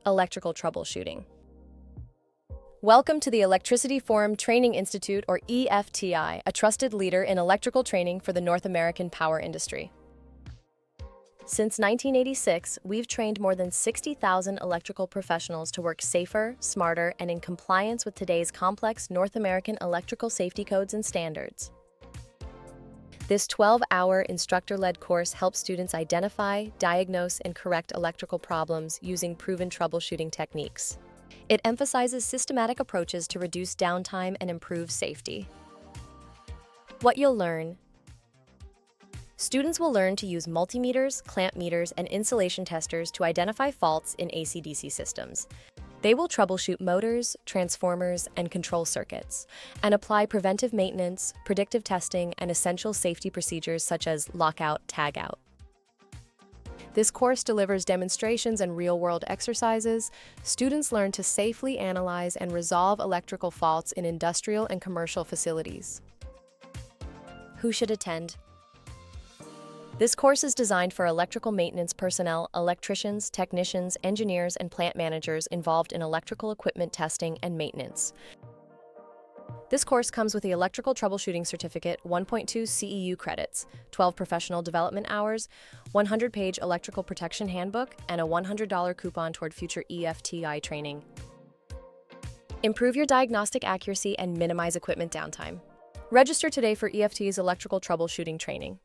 Electrical Troubleshooting. Welcome to the Electricity Forum Training Institute, or EFTI, a trusted leader in electrical training for the North American power industry. Since 1986, we've trained more than 60,000 electrical professionals to work safer, smarter, and in compliance with today's complex North American electrical safety codes and standards. This 12-hour instructor-led course helps students identify, diagnose, and correct electrical problems using proven troubleshooting techniques. It emphasizes systematic approaches to reduce downtime and improve safety. What you'll learn: students will learn to use multimeters, clamp meters, and insulation testers to identify faults in AC/DC systems. They will troubleshoot motors, transformers, and control circuits, and apply preventive maintenance, predictive testing, and essential safety procedures such as lockout, tagout. This course delivers demonstrations and real-world exercises. Students learn to safely analyze and resolve electrical faults in industrial and commercial facilities. Who should attend? This course is designed for electrical maintenance personnel, electricians, technicians, engineers, and plant managers involved in electrical equipment testing and maintenance. This course comes with the Electrical Troubleshooting Certificate, 1.2 CEU credits, 12 professional development hours, 100-page electrical protection handbook, and a $100 coupon toward future EFTI training. Improve your diagnostic accuracy and minimize equipment downtime. Register today for EFTI's electrical troubleshooting training.